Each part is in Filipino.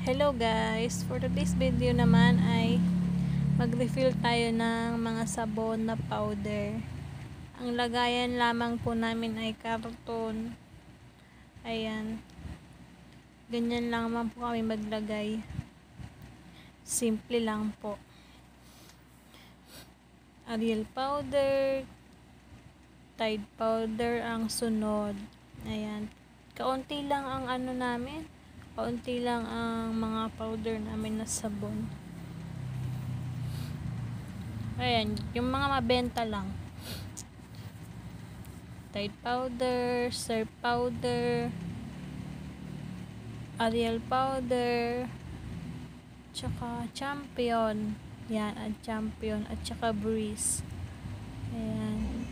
Hello guys, for today's video naman ay mag-refill tayo ng mga sabon na powder. Ang lagayan lamang po namin ay karton. Ayan. Ganyan lang naman po kami maglagay. Simple lang po. Ariel powder, Tide powder ang sunod. Ayan. Kaunti lang ang ano namin. Kaunti lang ang mga powder namin na sabon. Ayan, yung mga mabenta lang. Tide powder, Surf powder, Ariel powder, tsaka Champion. Yan, at Champion, at tsaka Breeze. Ayan.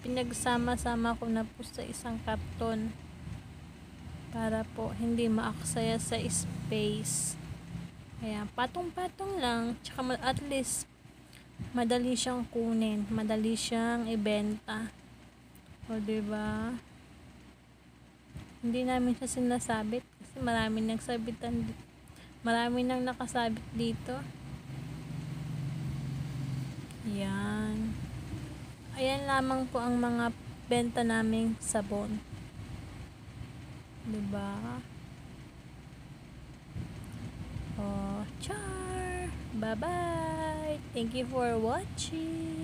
Pinagsama-sama ko na po sa isang karton para po hindi maaksaya sa space. Ayan, patong-patong lang, tsaka at least madali siyang kunin, madali siyang ibenta. O diba? Hindi namin siya sinasabit kasi marami nang nakasabit dito. Ayan. Ayan lamang po ang mga benta naming sabon. Diba? Oh, char! Bye-bye! Thank you for watching!